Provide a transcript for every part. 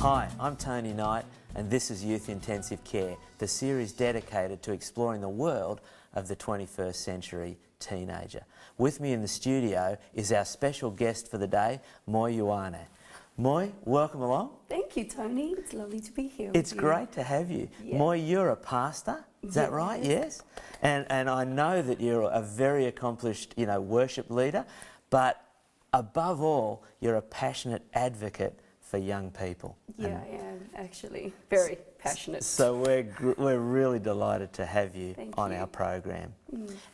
Hi, I'm Tony Knight and this is Youth Intensive Care, the series dedicated to exploring the world of the 21st century teenager. With me in the studio is our special guest for the day, Moy Ioane. Moy, welcome along. Thank you, Tony. It's lovely to be here. It's great to have you. Yeah. Moy, you're a pastor, is that right? Yes. And I know that you're a very accomplished, worship leader, but above all, you're a passionate advocate for young people. Yeah, I am actually very passionate. So we're really delighted to have you on our program.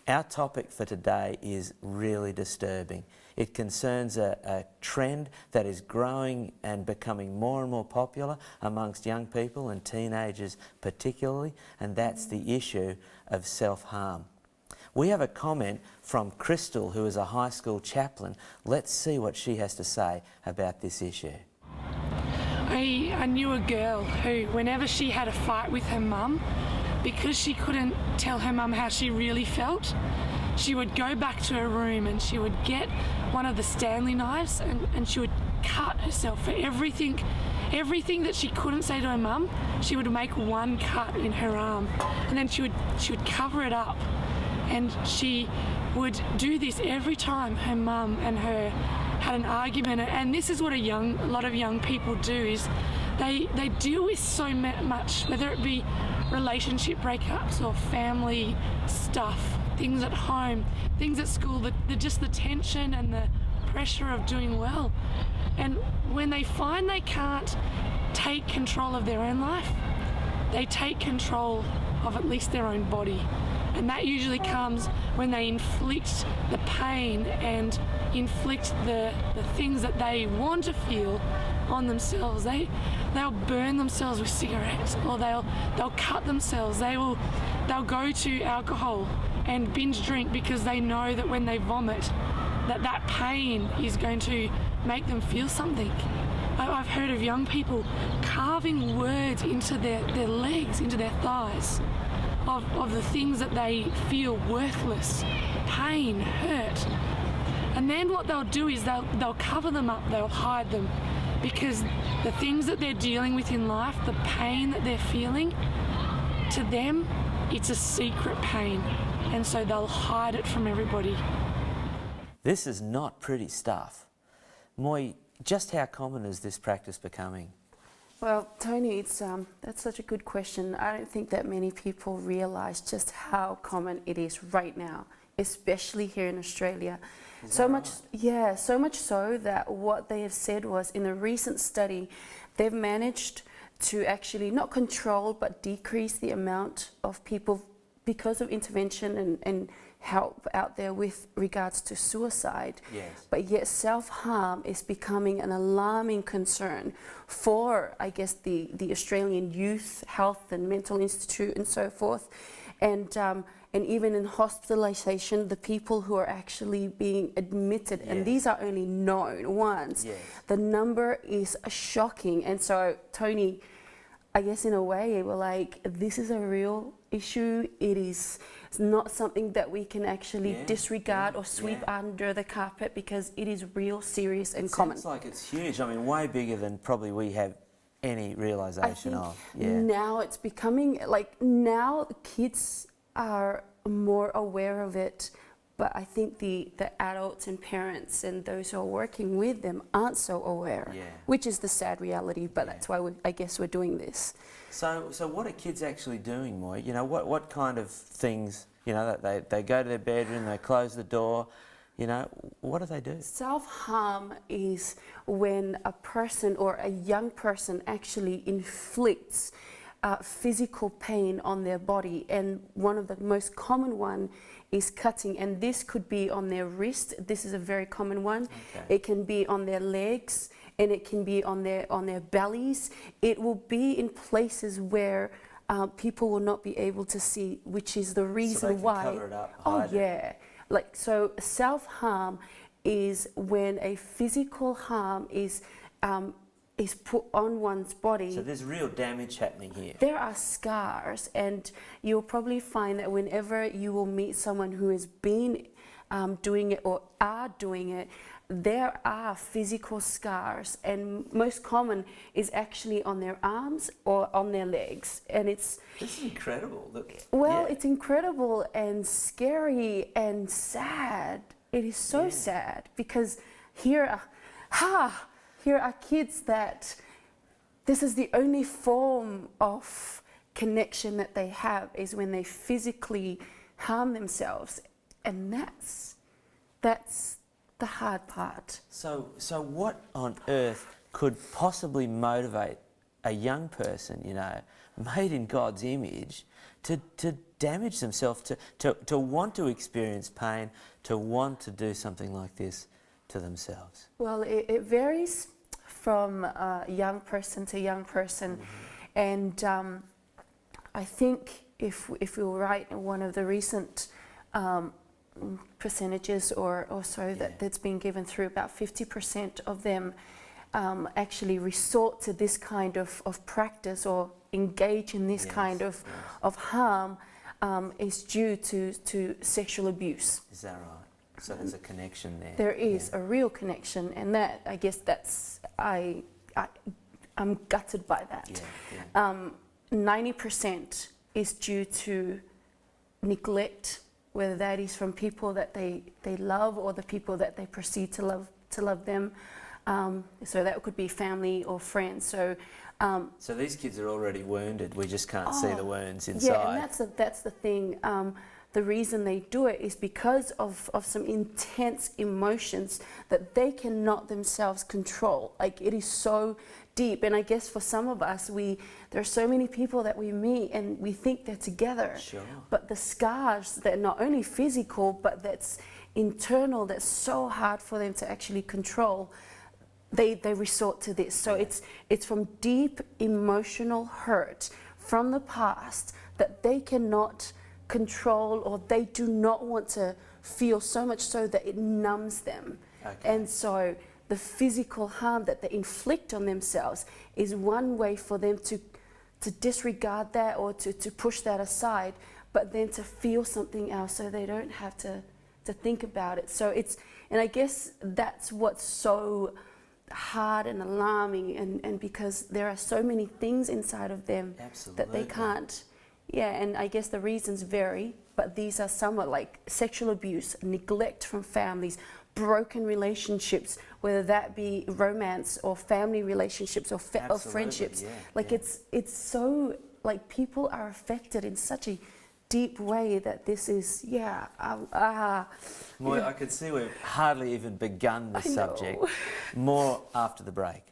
Our topic for today is really disturbing. It concerns a trend that is growing and becoming more and more popular amongst young people and teenagers particularly, and that's the issue of self-harm. We have a comment from Crystal, who is a high school chaplain. Let's see what she has to say about this issue. I knew a girl who, whenever she had a fight with her mum, because she couldn't tell her mum how she really felt, she would go back to her room and she would get one of the Stanley knives and she would cut herself for everything that she couldn't say to her mum. She would make one cut in her arm and then she would cover it up, and she would do this every time her mum and her had an argument. And this is what a lot of young people do, is they deal with so much, whether it be relationship breakups or family stuff, things at home, things at school, just the tension and the pressure of doing well. And when they find they can't take control of their own life, they take control of at least their own body. And that usually comes when they inflict the pain and inflict the things that they want to feel on themselves. They'll burn themselves with cigarettes, or they'll cut themselves. They'll go to alcohol and binge drink because they know that when they vomit, that pain is going to make them feel something. I've heard of young people carving words into their legs, into their thighs, of the things that they feel worthless, pain, hurt. And then what they'll do is they'll cover them up, they'll hide them, because the things that they're dealing with in life, the pain that they're feeling, to them, it's a secret pain. And so they'll hide it from everybody. This is not pretty stuff. Moy, just how common is this practice becoming? Well, Tony, that's such a good question. I don't think that many people realise just how common it is right now, especially here in Australia. So much so that what they have said was, in a recent study, they've managed to actually not control but decrease the amount of people, because of intervention and help out there with regards to suicide. Yes. But yet self-harm is becoming an alarming concern for, I guess, the Australian Youth Health and Mental Institute and so forth. And even in hospitalisation, the people who are actually being admitted, and these are only known ones, the number is shocking. And so, Tony, I guess in a way, we're like, this is a real issue. It's not something that we can actually disregard or sweep under the carpet, because it is real, serious and common. Sounds like it's huge. I mean, way bigger than probably we have any realisation of. Now it's becoming, now kids are more aware of it, but I think the adults and parents and those who are working with them aren't so aware, which is the sad reality, but that's why I guess we're doing this. So what are kids actually doing, Moy? What kind of things, that they go to their bedroom, they close the door, what do they do? Self-harm is when a person or a young person actually inflicts physical pain on their body, and one of the most common one is cutting, and this could be on their wrist. This is a very common one. It can be on their legs, and it can be on their bellies. It will be in places where people will not be able to see, which is the reason why. Cover it up, hide it. So self-harm is when a physical harm is put on one's body. So there's real damage happening here. There are scars, and you'll probably find that whenever you will meet someone who has been doing it or are doing it, there are physical scars, and most common is actually on their arms or on their legs. And it's This is incredible. it's incredible and scary and sad. It is so sad, because here are kids that this is the only form of connection that they have, is when they physically harm themselves, and that's the hard part. So what on earth could possibly motivate a young person, you know, made in God's image, to damage themselves, to want to experience pain, to want to do something like this to themselves? Well, it varies from young person to young person, and I think if we were right, one of the recent percentages or so that's been given through, about 50% of them actually resort to this kind of practice or engage in this kind of harm, is due to sexual abuse. Is that right? So there's a connection there. There is a real connection, and that, I guess that's, I'm gutted by that. 90% is due to neglect, whether that is from people that they love or the people that they perceive to love them. So that could be family or friends. So these kids are already wounded. We just can't see the wounds inside. Yeah, and that's the thing. The reason they do it is because of some intense emotions that they cannot themselves control. Like, it is so deep. And I guess for some of us, there are so many people that we meet and we think they're together. Sure. But the scars, that are not only physical, but that's internal, that's so hard for them to actually control, they resort to this. So it's from deep emotional hurt from the past that they cannot control, or they do not want to feel, so much so that it numbs them. And so the physical harm that they inflict on themselves is one way for them to disregard that or to push that aside, but then to feel something else so they don't have to think about it. So and I guess that's what's so hard and alarming, and because there are so many things inside of them that they can't. And I guess the reasons vary, but these are somewhat like sexual abuse, neglect from families, broken relationships, whether that be romance or family relationships or friendships. It's so, like, people are affected in such a deep way that this is, Well, I can see we've hardly even begun the subject. More after the break.